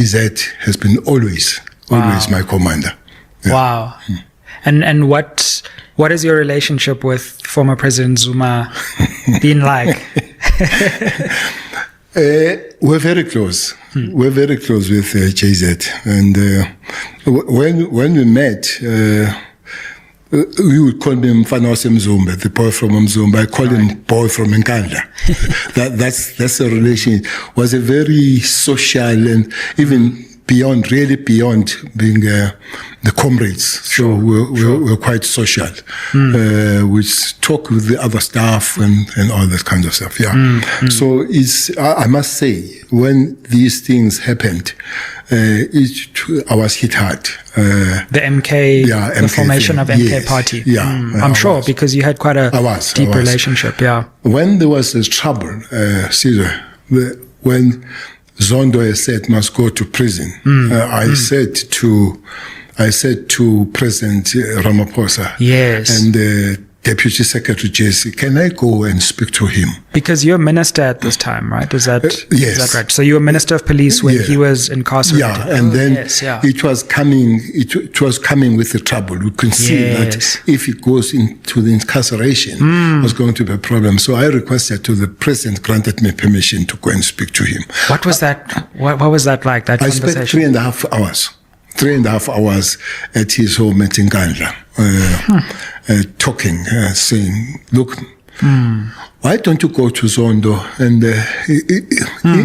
JZ has been always my commander. Yeah. Wow. And what is your relationship with former President Zuma been like? We're very close. We're very close with JZ. And when we met, we would call him Mfana Mzumba, the boy from Mzumba. I call him boy from Nkandla. That's a relation. It was a very social and even beyond being the comrades. So we're quite social. We talk with the other staff and all that kind of stuff. Yeah. So I must say, when these things happened, I was hit hard. The MK, the formation of MK Party. Yeah. I'm sure because you had quite a deep relationship. Yeah. When there was trouble, Caesar, when Zondo said must go to prison, I said to President Ramaphosa, yes, and Deputy Secretary JC, can I go and speak to him? Because you're minister at this time, right? Is that yes. Is that right? So you were Minister of Police when he was incarcerated. Yeah, and then it was coming. It was coming with the trouble. We could see that if it goes into the incarceration, it was going to be a problem. So I requested to the president granted me permission to go and speak to him. What was that? What was that like? That conversation? I spent 3.5 hours. 3.5 hours at his home at Nkandla, talking, saying, look, why don't you go to Zondo? And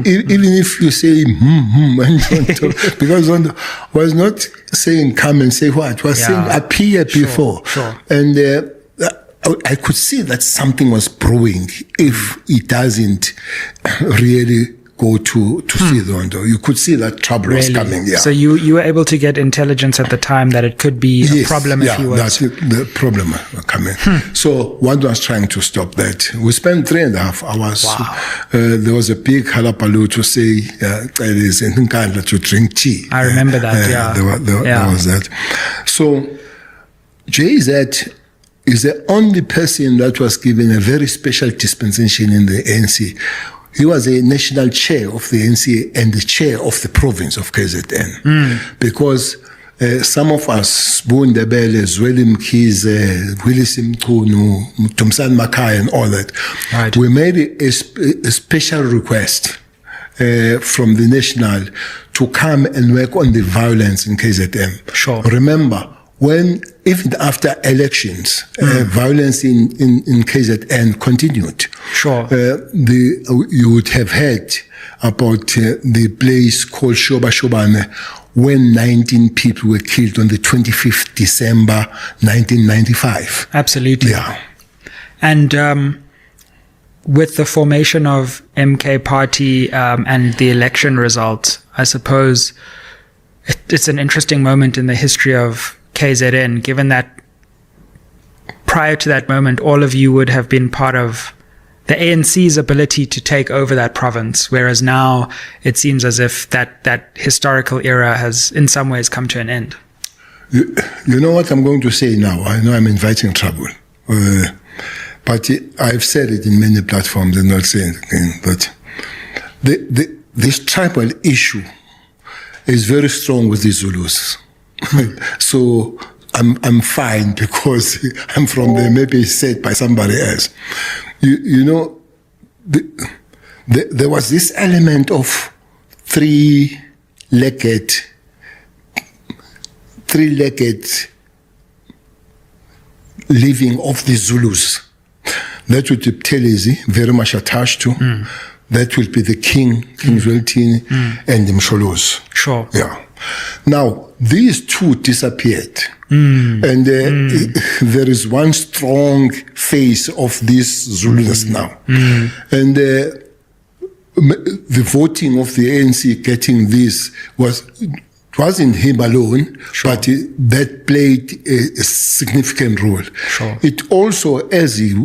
even if you say, and don't talk, because Zondo was not saying come and say what, was saying appear before. Sure. And I could see that something was brewing if it doesn't really go to see Zondo. You could see that trouble was coming. Yeah. So you were able to get intelligence at the time that it could be a problem if he was. That's the problem coming. So one was trying to stop that. We spent 3.5 hours. Wow. There was a big halapalu to say it is in Nkandla to drink tea. I remember that. There was that. So JZ is the only person that was given a very special dispensation in the ANC. He was a national chair of the ANC and the chair of the province of KZN. Because some of us, Sbu Ndebele, Zweli Mkhize, Willis Mchunu, Tumsan Makai and all that, we made a special request from the national to come and work on the violence in KZN. Sure. Remember, even after elections, violence in KZN continued. Sure. You would have heard about the place called Shoba Shobane when 19 people were killed on the 25th December 1995. Absolutely. Yeah. And with the formation of MK Party and the election results, I suppose it's an interesting moment in the history of KZN, given that prior to that moment, all of you would have been part of the ANC's ability to take over that province, whereas now it seems as if that historical era has in some ways come to an end. You know what I'm going to say now? I know I'm inviting trouble, but I've said it in many platforms and not saying it again, but this tribal issue is very strong with the Zulus. So I'm fine because I'm from there, maybe said by somebody else. You know, there was this element of three-legged living of the Zulus. That would be Buthelezi, very much attached to. That will be the King Zwelithini, and the Msholos. Sure. Yeah. Now, these two disappeared. And there is one strong face of these Zulus now. And the voting of the ANC getting this wasn't him alone, but that played a significant role. Sure. It also, as he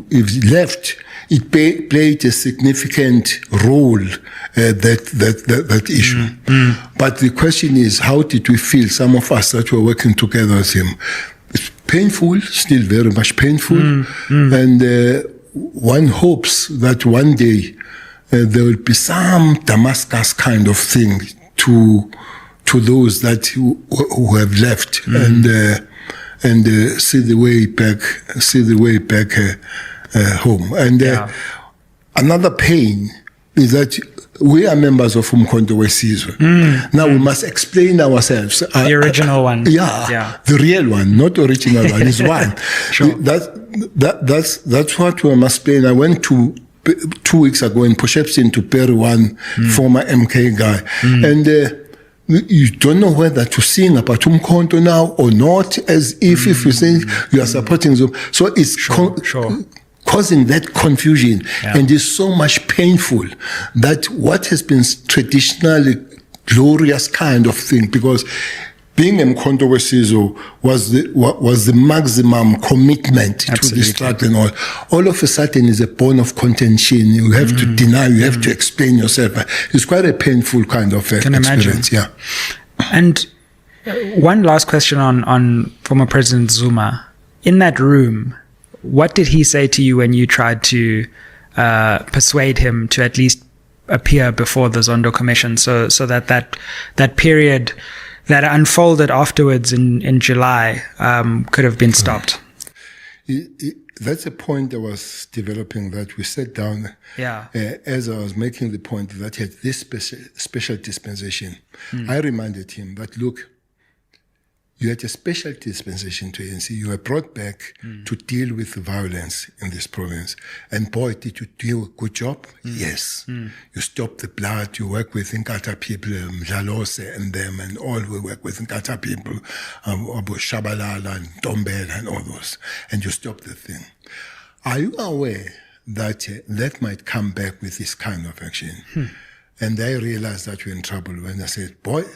left, it played a significant role, that issue. But the question is, how did we feel, some of us that were working together with him? It's painful, still very much painful. And one hopes that one day there will be some Damascus kind of thing to those that who have left and see the way back home. And another pain is that we are members of Umkhonto weSizwe. Now we must explain ourselves. The original one. Yeah, the real one, not the original one. Is one. Sure. That's what we must explain. I went to 2 weeks ago in Poshepsin to bury one former MK guy, and you don't know whether to sing about Umkhonto now or not, as if you say you are supporting them. So it's causing that confusion, and it's so much painful that what has been traditionally glorious kind of thing, because being Umkhonto weSizwe was the maximum commitment to the struggle, and all of a sudden is a bone of contention. You have to deny, you have to explain yourself. It's quite a painful kind of experience. Imagine. Yeah. And one last question on former President Zuma. In that room, what did he say to you when you tried to persuade him to at least appear before the Zondo Commission, so that period that unfolded afterwards in July could have been stopped? That's a point I was developing, that we sat down as I was making the point that he had this special dispensation. I reminded him that, look, you had a special dispensation to ANC. You were brought back to deal with the violence in this province. And boy, did you do a good job? Yes. You stopped the blood. You work with Nkatha people, Mdlalose and them, and all we work with Nkatha people, Abu Shabalala and Tombela and all those. And you stopped the thing. Are you aware that that might come back with this kind of action? And I realized that we're in trouble when I said, boy,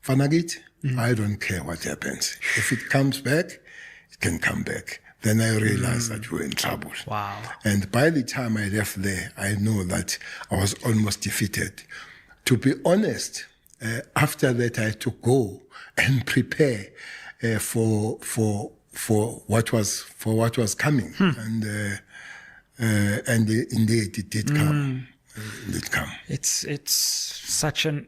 Fanagit, I don't care what happens. If it comes back, it can come back. Then I realized that we're in trouble. Wow. And by the time I left there, I know that I was almost defeated. To be honest, after that, I had to go and prepare for what was coming. And indeed, it did come. It did come. It's such an...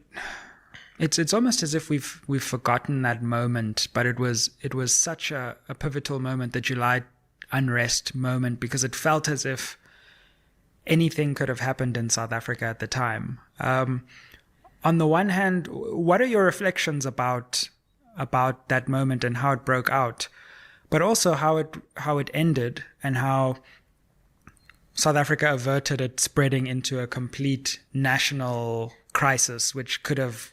It's almost as if we've forgotten that moment, but it was such a pivotal moment, the July unrest moment, because it felt as if anything could have happened in South Africa at the time. On the one hand, what are your reflections about that moment and how it broke out, but also how it ended and how South Africa averted it spreading into a complete national crisis, which could have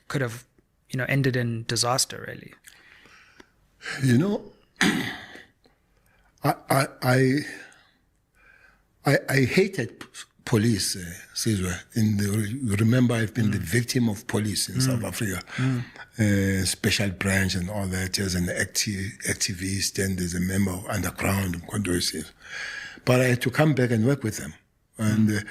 ended in disaster, really? I hated police, Sizwe. You remember, I've been the victim of police in South Africa, special branch and all that, as an activist and as a member of underground Umkhonto. But I had to come back and work with them. And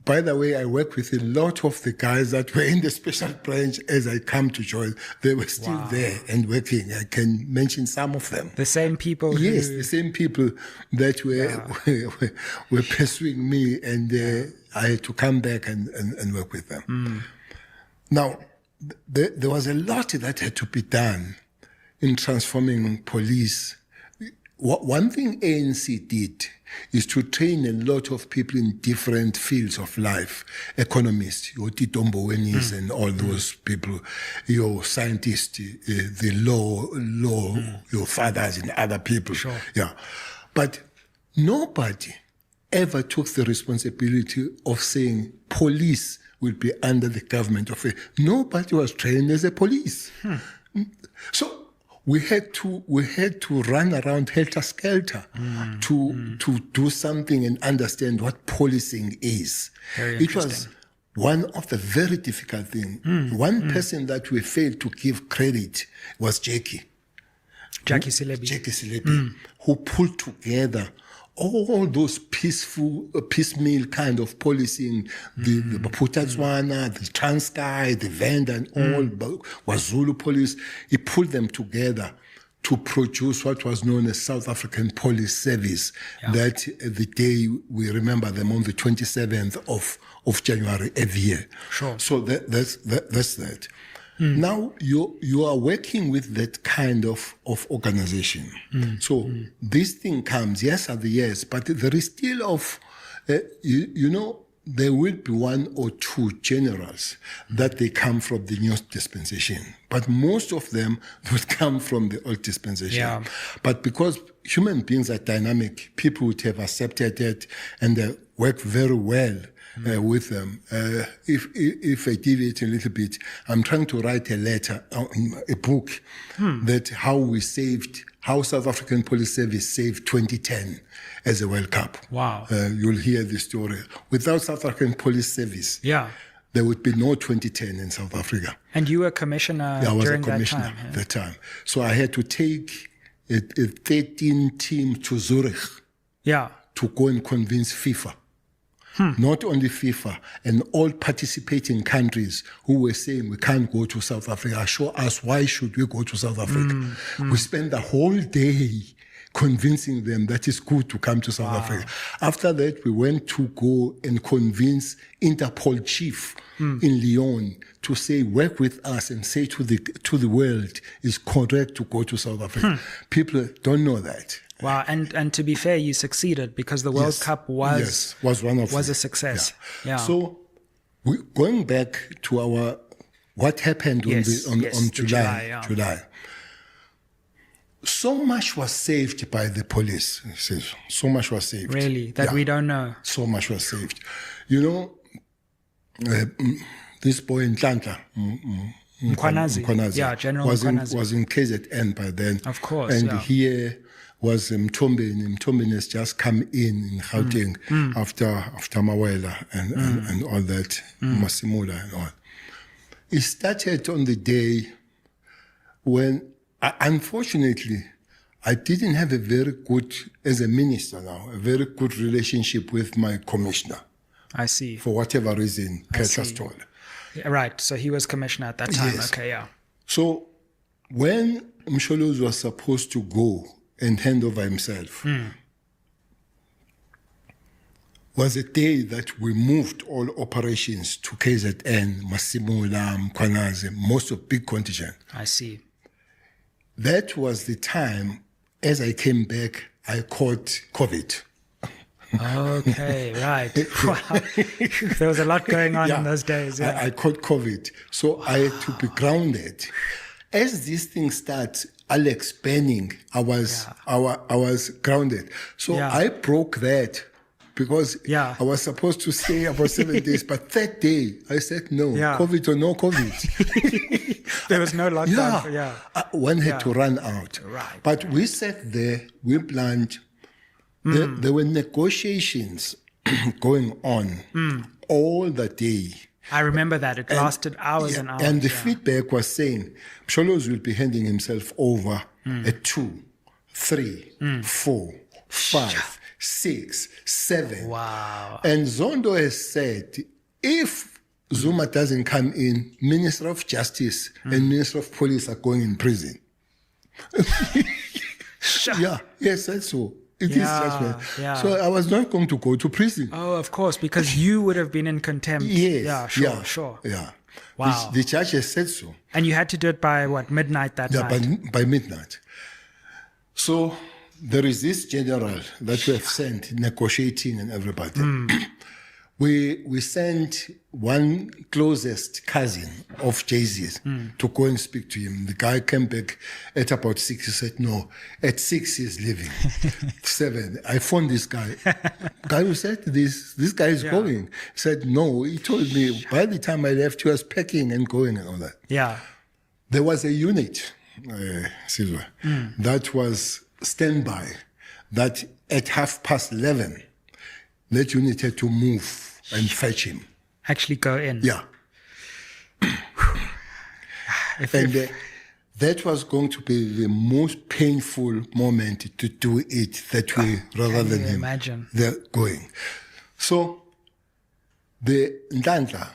by the way, I work with a lot of the guys that were in the special branch as I come to join. They were still there and working. I can mention some of them. The same people? Yes, the same people that were pursuing me, and I had to come back and work with them. Now, there was a lot that had to be done in transforming police. One thing ANC did is to train a lot of people in different fields of life. Economists, your Tito Mbowenis and all those people, your scientists, the law, your fathers and other people. Sure. Yeah. But nobody ever took the responsibility of saying police will be under the government of it. Nobody was trained as a police. So we had to run around helter-skelter to do something and understand what policing is. It was one of the very difficult things. One person that we failed to give credit was Jackie Selebi, who pulled together all those piecemeal kind of policing, the Bophuthatswana, the Transkei, the Venda, and all WaZulu police. He pulled them together to produce what was known as South African Police Service. That the day we remember them on the 27th of January every year. Sure. So that's that. Now you are working with that kind of organization. So this thing comes, yes, at the yes, but there is still there will be one or two generals that they come from the new dispensation, but most of them would come from the old dispensation. Yeah. But because human beings are dynamic, people would have accepted it and they work very well with them. If I deviate a little bit, I'm trying to write a letter, a book, that how South African Police Service saved 2010 as a World Cup. Wow. You'll hear the story. Without South African Police Service, there would be no 2010 in South Africa. And you were commissioner I was during a commissioner that time? at that time. So I had to take a 13 team to Zurich to go and convince FIFA. Not only FIFA, and all participating countries who were saying we can't go to South Africa. Show us why should we go to South Africa. We spent the whole day convincing them that it's good to come to South Africa. After that, we went to go and convince Interpol chief in Lyon to say, work with us and say to the world, it's correct to go to South Africa. People don't know that. Wow, and to be fair, you succeeded because the World Cup was a success. Yeah. So going back to what happened on July. So much was saved by the police. So much was saved. Really? That we don't know. So much was saved. This boy in Tlanta, Mkhwanazi. Yeah, General Mkhwanazi. Was in KZN by then. Of course, and here was Mtombeni. Mtombeni has just come in Gauteng after Mawela and all that, Masimula and all. It started on the day when, unfortunately, I didn't have as a minister now, a very good relationship with my commissioner. I see. For whatever reason, Ketla stole. Right, so he was commissioner at that time. Yes. Okay, yeah. So when Msholozi was supposed to go and hand over himself, was a day that we moved all operations to KZN, Masimula, Mkhwanazi, most of big contingent. I see. That was the time, as I came back, I caught COVID. Okay, right. Wow. There was a lot going on in those days. Yeah. I caught COVID. So I had to be grounded. As this thing starts, Alex Benning, I was grounded. So I broke that because I was supposed to stay about 7 days. But that day, I said, no, COVID or no COVID. There was no lockdown. One had to run out. Right. But we sat there, we planned. There were negotiations going on all the day. I remember that. It lasted hours and hours. And the feedback was saying, Msholozi will be handing himself over at 2, 3, 4, 5, 6, 7. Wow. And Zondo has said, if Zuma doesn't come in, Minister of Justice and Minister of Police are going in prison. Yes, that's so. It is judgment. So I was not going to go to prison. Oh, of course, because you would have been in contempt. Yes. Sure. Yeah. Wow. The judge has said so. And you had to do it by midnight that night? By midnight. So there is this general that we have sent negotiating and everybody. We sent one closest cousin of Jay-Z's to go and speak to him. The guy came back at about 6. He said, no, at 6 he's leaving. 7. I phoned this guy. Guy who said this guy is going. He said, no, he told me by the time I left, he was packing and going and all that. Yeah. There was a unit, Silva, that was standby, that at 11:30, that unit had to move and fetch him. Actually go in. Yeah. That was going to be the most painful moment to do it that way rather than him. Imagine. They're going. So the Ndandla,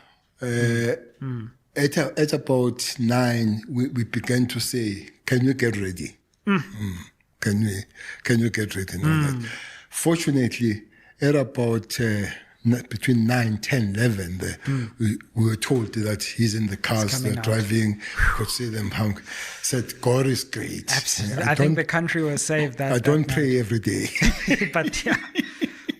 at about 9, we began to say, can you get ready? Can you get ready? And all that. Fortunately, at about between 9, 10, 11, we were told that he's in the cars, coming they're out. driving, could see them hung. Said, God is great. Absolutely. And I think the country was saved that I don't that pray every day. night. But yeah.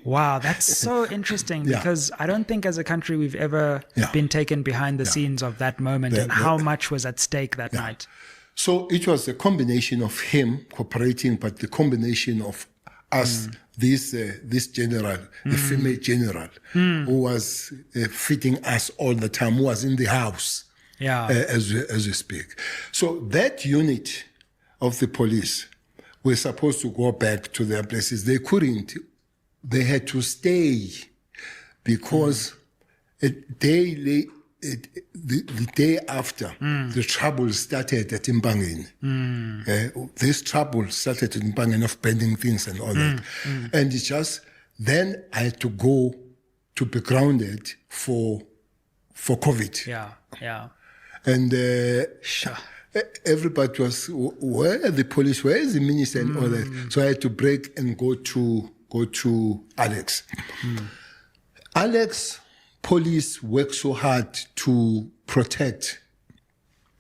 Wow, that's so interesting Yeah. because I don't think as a country we've ever Yeah. been taken behind the scenes of that moment and how much was at stake that night. So it was a combination of him cooperating, but the combination of us, this general, the female general, who was feeding us all the time, who was in the house, Yeah. as we speak. So that unit of the police were supposed to go back to their places. They couldn't. They had to stay because the day after, the trouble started at Mbangeni. This trouble started in Mbangeni of burning things and all that. And it's just, then I had to go to be grounded for COVID. Yeah. Yeah. And Sure. everybody was, where are the police? Where is the minister and all that? So I had to break and go to Alex. Alex, police worked so hard to protect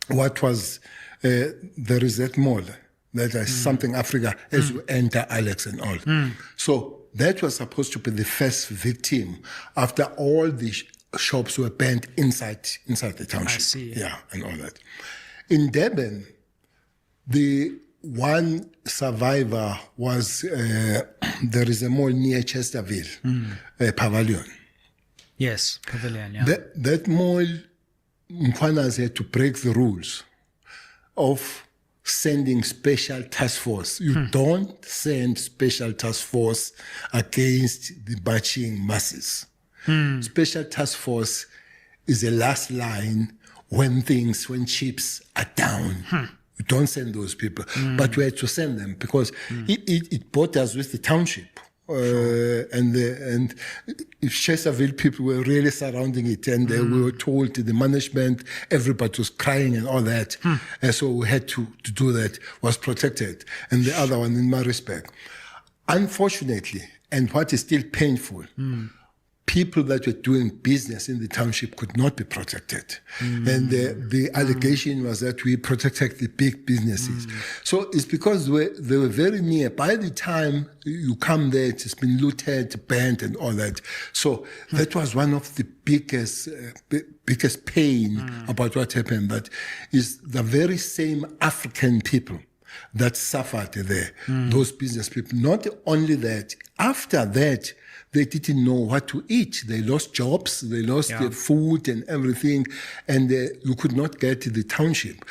what was the Reset Mall, that is Something Africa, as you enter Alex and all. So that was supposed to be the first victim after all the shops were banned inside the township. I see. Yeah, and all that. In Durban, the one survivor was, there is a mall near Chesterville, Pavilion. Yes. Pavilion. Yeah. That mall, Mkhwanazi had to break the rules of sending special task force. You don't send special task force against the marching masses. Special task force is the last line when chips are down. You don't send those people. But we had to send them because it borders with the township. And Chesterville people were really surrounding it, and we were told the management, everybody was crying and all that. And so we had to do that, was protected. And the other one, in my respect, unfortunately, and what is still painful, people that were doing business in the township could not be protected. And the allegation was that we protected the big businesses. So it's because they were very near. By the time you come there, it's been looted, banned, and all that. So that was one of the biggest pain about what happened. That is the very same African people that suffered there, those business people. Not only that, after that, they didn't know what to eat. They lost jobs, they lost their food and everything, and you could not get to the township.